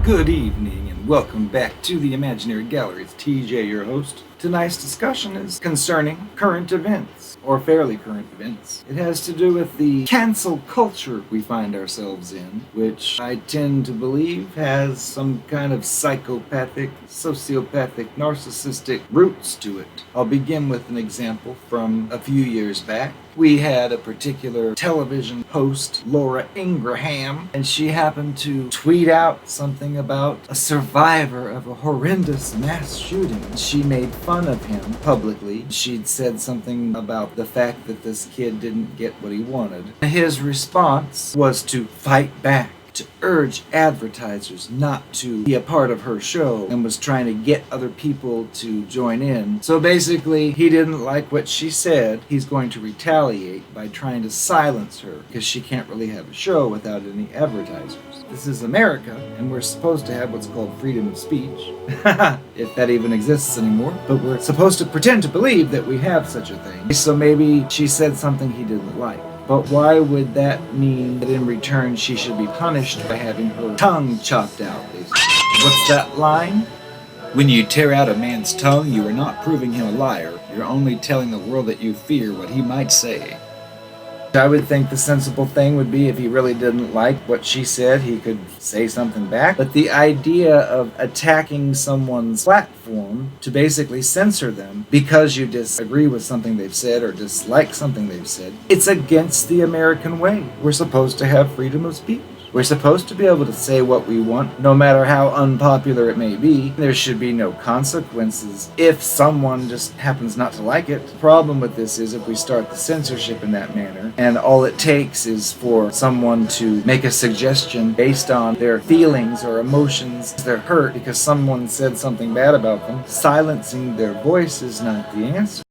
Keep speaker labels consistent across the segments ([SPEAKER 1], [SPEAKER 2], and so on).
[SPEAKER 1] Good evening and welcome back to the Imaginary Gallery. It's TJ, your host. Tonight's discussion is concerning current events, or fairly current events. It has to do with the cancel culture we find ourselves in, which I tend to believe has some kind of psychopathic, sociopathic, narcissistic roots to it. I'll begin with an example from a few years back. We had a particular television host, Laura Ingraham, and she happened to tweet out something about a survivor of a horrendous mass shooting. She made fun of him publicly. She'd said something about the fact that this kid didn't get what he wanted. His response was to fight back, to urge advertisers not to be a part of her show, and was trying to get other people to join in. So basically, he didn't like what she said. He's going to retaliate by trying to silence her, because she can't really have a show without any advertisers. This is America, and we're supposed to have what's called freedom of speech, if that even exists anymore, but we're supposed to pretend to believe that we have such a thing. So maybe she said something he didn't like. But why would that mean that in return she should be punished by having her tongue chopped out, basically? What's that line? When you tear out a man's tongue, you are not proving him a liar. You're only telling the world that you fear what he might say. I would think the sensible thing would be if he really didn't like what she said, he could say something back. But the idea of attacking someone's platform to basically censor them because you disagree with something they've said or dislike something they've said, it's against the American way. We're supposed to have freedom of speech. We're supposed to be able to say what we want, no matter how unpopular it may be. There should be no consequences if someone just happens not to like it. The problem with this is if we start the censorship in that manner, and all it takes is for someone to make a suggestion based on their feelings or emotions, they're hurt because someone said something bad about them, silencing their voice is not the answer.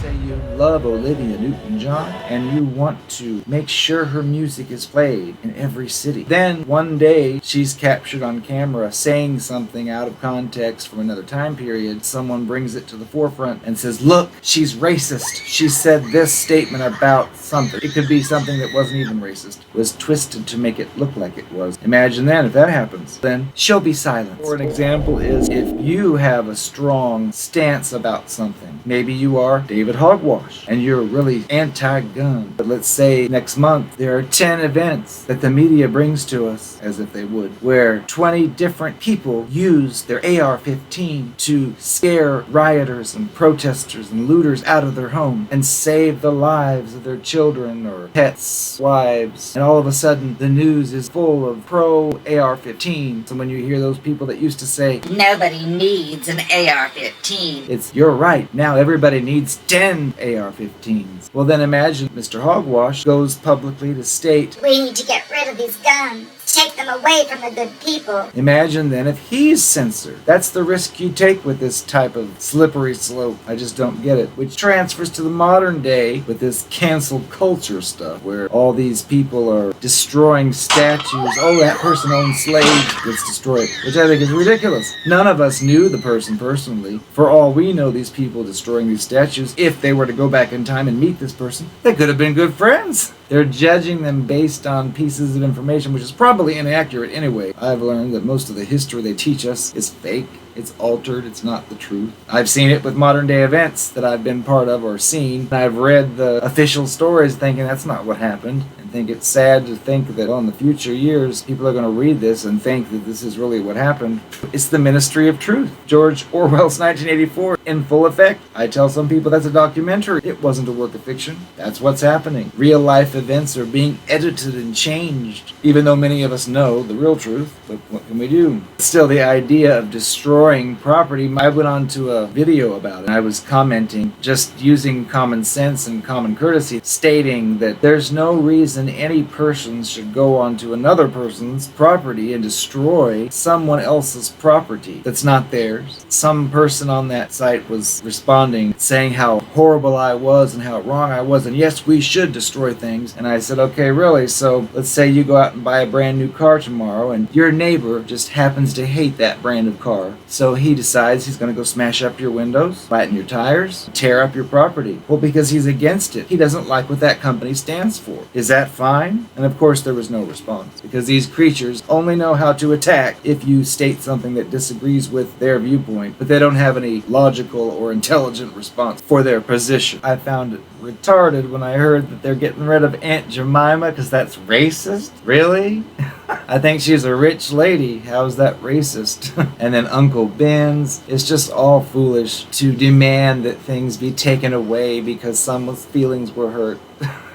[SPEAKER 1] Say you love Olivia Newton-John and you want to make sure her music is played in every city. Then one day she's captured on camera saying something out of context from another time period. Someone brings it to the forefront and says, look, she's racist. She said this statement about something. It could be something that wasn't even racist. It was twisted to make it look like it was. Imagine then if that happens. Then she'll be silenced. Or an example is if you have a strong stance about something. Maybe you are David Hogwash, and you're really anti-gun. But let's say next month there are 10 events that the media brings to us, as if they would, where 20 different people use their AR-15 to scare rioters and protesters and looters out of their home and save the lives of their children or pets, wives, and all of a sudden the news is full of pro-AR-15. So when you hear those people that used to say,
[SPEAKER 2] nobody needs an AR-15,
[SPEAKER 1] it's, you're right, now everybody needs 10 AR-15s. Well then imagine Mr. Hogwash goes publicly to state,
[SPEAKER 2] we need to get rid of these guns. Take them away from the good people.
[SPEAKER 1] Imagine then if he's censored. That's the risk you take with this type of slippery slope. I just don't get it. Which transfers to the modern day with this cancel culture stuff where all these people are destroying statues. Oh, that person owned slaves, gets destroyed. Which I think is ridiculous. None of us knew the person personally. For all we know, these people destroying these statues, if they were to go back in time and meet this person, they could have been good friends. They're judging them based on pieces of information, which is probably inaccurate anyway. I've learned that most of the history they teach us is fake. It's altered. It's not the truth. I've seen it with modern day events that I've been part of or seen. I've read the official stories thinking that's not what happened. I think it's sad to think that in the future years, people are going to read this and think that this is really what happened. It's the Ministry of Truth. George Orwell's 1984 in full effect. I tell some people that's a documentary. It wasn't a work of fiction. That's what's happening. Real life events are being edited and changed, even though many of us know the real truth. But what can we do? Still, the idea of destroying property, I went on to a video about it. I was commenting, just using common sense and common courtesy, stating that there's no reason any person should go onto another person's property and destroy someone else's property that's not theirs. Some person on that site was responding, saying how horrible I was and how wrong I was, and yes, we should destroy things. And I said, okay, really? So let's say you go out and buy a brand new car tomorrow, and your neighbor just happens to hate that brand of car. So he decides he's going to go smash up your windows, flatten your tires, tear up your property. Well, because he's against it. He doesn't like what that company stands for. Is that that fine? And of course there was no response, because these creatures only know how to attack if you state something that disagrees with their viewpoint, but they don't have any logical or intelligent response for their position. I found it retarded when I heard that they're getting rid of Aunt Jemima because that's racist. Really? I think she's a rich lady. How's that racist? And then Uncle Ben's. It's just all foolish to demand that things be taken away because someone's feelings were hurt.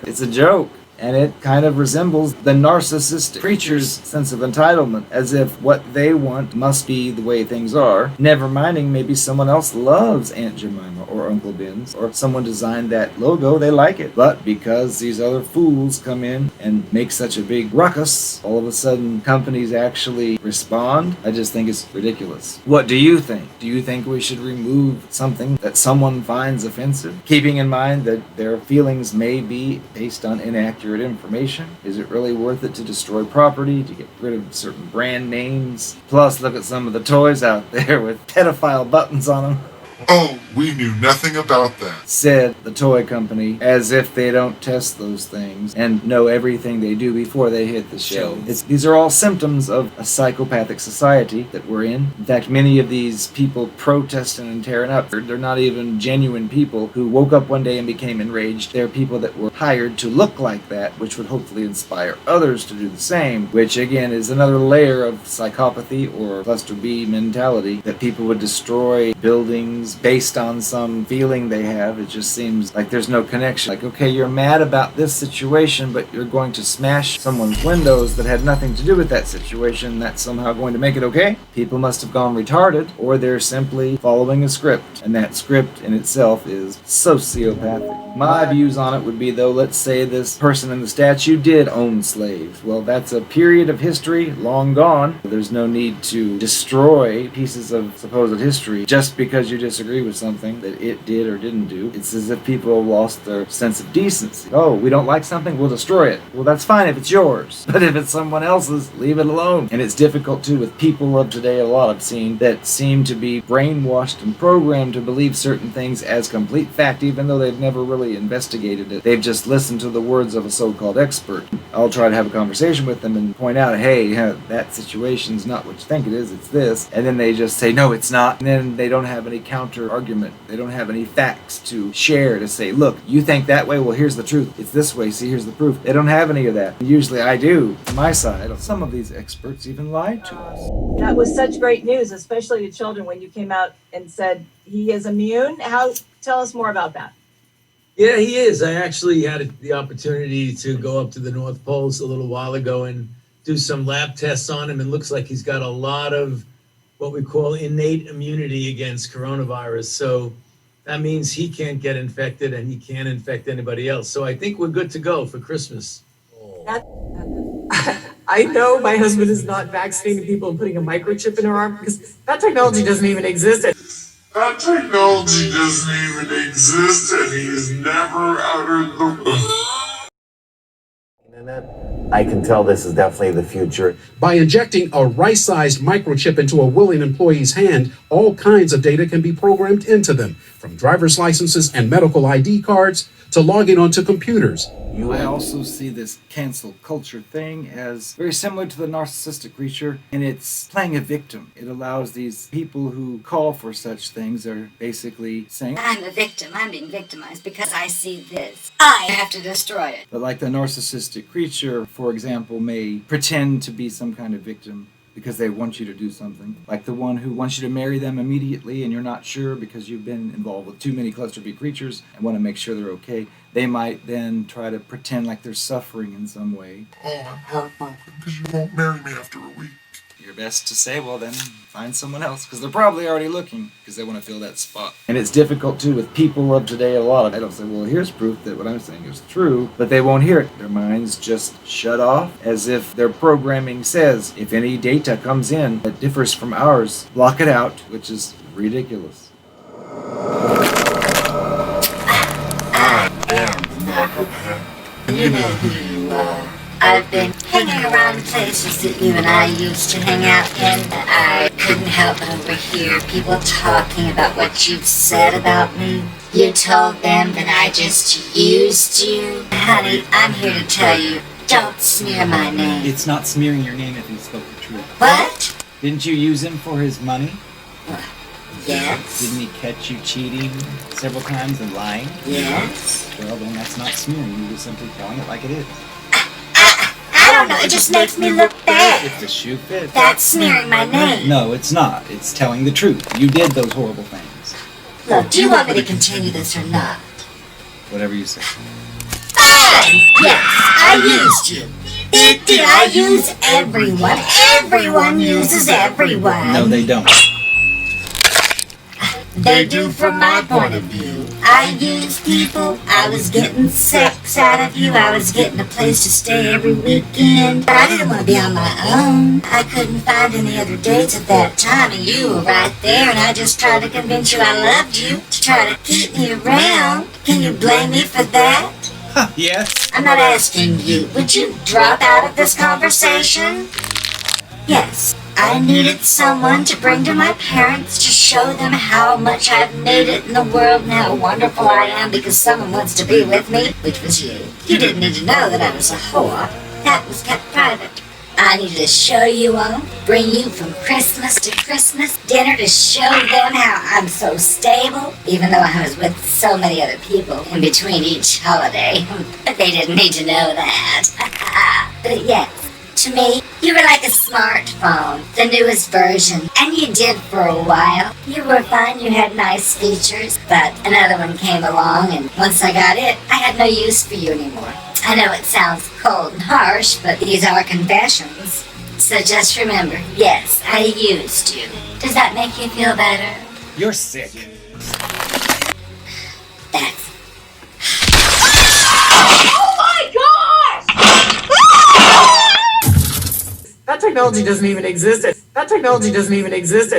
[SPEAKER 1] It's a joke. And it kind of resembles the narcissistic creature's sense of entitlement, as if what they want must be the way things are, never minding maybe someone else loves Aunt Jemima or Uncle Ben's, or someone designed that logo, they like it. But because these other fools come in and make such a big ruckus, all of a sudden companies actually respond. I just think it's ridiculous. What do you think? Do you think we should remove something that someone finds offensive, keeping in mind that their feelings may be based on inaccurate information? Is it really worth it to destroy property, to get rid of certain brand names? Plus, look at some of the toys out there with pedophile buttons on them.
[SPEAKER 3] Oh, we knew nothing about that,
[SPEAKER 1] said the toy company, as if they don't test those things and know everything they do before they hit the shelves. These are all symptoms of a psychopathic society that we're in. In fact, many of these people protesting and tearing up, they're not even genuine people who woke up one day and became enraged. They're people that were hired to look like that, which would hopefully inspire others to do the same, which again is another layer of psychopathy or cluster B mentality, that people would destroy buildings based on some feeling they have. It just seems like there's no connection. Like, okay, you're mad about this situation, but you're going to smash someone's windows that had nothing to do with that situation. That's somehow going to make it okay? People must have gone retarded, or they're simply following a script, and that script in itself is sociopathic. My views on it would be, though, let's say this person in the statue did own slaves. Well, that's a period of history long gone. There's no need to destroy pieces of supposed history just because you disagree with something that it did or didn't do. It's as if people have lost their sense of decency. Oh, we don't like something, we'll destroy it. Well, that's fine if it's yours, but if it's someone else's, leave it alone. And it's difficult too with people of today, a lot I've seen, that seem to be brainwashed and programmed to believe certain things as complete fact, even though they've never really investigated it. They've just listened to the words of a so-called expert. I'll try to have a conversation with them and point out, hey, that situation's not what you think it is, it's this. And then they just say, no, it's not. And then they don't have any counter argument. They don't have any facts to share to say, look, you think that way, well, here's the truth. It's this way, see, here's the proof. They don't have any of that. Usually I do, to my side. Some of these experts even lied to us.
[SPEAKER 4] That was such great news, especially to children, when you came out and said he is immune. Tell us more about that.
[SPEAKER 5] Yeah, he is. I actually had the opportunity to go up to the North Pole a little while ago and do some lab tests on him, and looks like he's got a lot of what we call innate immunity against coronavirus. So that means he can't get infected and he can't infect anybody else. So I think we're good to go for Christmas.
[SPEAKER 6] I know my husband is not vaccinating people and putting a microchip in their arm because that technology doesn't even exist.
[SPEAKER 3] That technology doesn't even exist, and he has never uttered the...
[SPEAKER 7] I can tell this is definitely the future.
[SPEAKER 8] By injecting a rice-sized microchip into a willing employee's hand, all kinds of data can be programmed into them, from driver's licenses and medical ID cards to logging onto computers.
[SPEAKER 1] I also see this cancel culture thing as very similar to the narcissistic creature, and it's playing a victim. It allows these people who call for such things are basically saying,
[SPEAKER 2] I'm a victim. I'm being victimized because I see this. I have to destroy it.
[SPEAKER 1] but like the narcissistic creature, for example, may pretend to be some kind of victim because they want you to do something. Like the one who wants you to marry them immediately and you're not sure because you've been involved with too many cluster B creatures and want to make sure they're okay. They might then try to pretend like they're suffering in some way.
[SPEAKER 3] Oh, I'm heartbroken because you won't marry me after a week.
[SPEAKER 1] Your best to say, well then, find someone else, because they're probably already looking, because they want to fill that spot. And it's difficult too with people of today, a lot of, I don't say, well, here's proof that what I'm saying is true, but they won't hear it. Their minds just shut off, as if their programming says, if any data comes in that differs from ours, block it out, which is ridiculous.
[SPEAKER 2] I am the Narcopath. You know who you are. I've been hanging around places that you and I used to hang out in. I couldn't help but overhear people talking about what you've said about me. You told them that I just used you? Honey, I'm here to tell you, don't smear my name.
[SPEAKER 1] It's not smearing your name if he spoke the truth.
[SPEAKER 2] What?
[SPEAKER 1] Didn't you use him for his money?
[SPEAKER 2] Yes.
[SPEAKER 1] Didn't he catch you cheating several times and lying?
[SPEAKER 2] Yes.
[SPEAKER 1] Well, then that's not smearing. You're just simply telling it like it is.
[SPEAKER 2] I don't know, it just makes me look bad.
[SPEAKER 1] If the shoe fits.
[SPEAKER 2] That's smearing my name.
[SPEAKER 1] No, it's not. It's telling the truth. You did those horrible things.
[SPEAKER 2] Look, do you want me to continue this or not?
[SPEAKER 1] Whatever you say.
[SPEAKER 2] Fine! Yes, I used you. Did I use everyone? Everyone uses everyone.
[SPEAKER 1] No, they don't.
[SPEAKER 2] They do from my point of view. I use people. I was getting sex out of you. I was getting a place to stay every weekend. But I didn't want to be on my own. I couldn't find any other dates at that time, and you were right there, and I just tried to convince you I loved you to try to keep me around. Can you blame me for that?
[SPEAKER 1] Yes.
[SPEAKER 2] I'm not asking you. Would you drop out of this conversation? Yes. I needed someone to bring to my parents to show them how much I've made it in the world and how wonderful I am because someone wants to be with me, which was you. You didn't need to know that I was a whore. That was kept private. I needed to show you all, bring you from Christmas to Christmas dinner to show them how I'm so stable, even though I was with so many other people in between each holiday. But they didn't need to know that. But yes. To me, you were like a smartphone, the newest version, and you did for a while. You were fine, you had nice features, but another one came along, and once I got it, I had no use for you anymore. I know it sounds cold and harsh, but these are confessions. So just remember, yes, I used you. Does that make you feel better?
[SPEAKER 1] You're sick.
[SPEAKER 2] That's...
[SPEAKER 4] Oh my gosh!
[SPEAKER 6] That technology doesn't even exist. That technology doesn't even exist.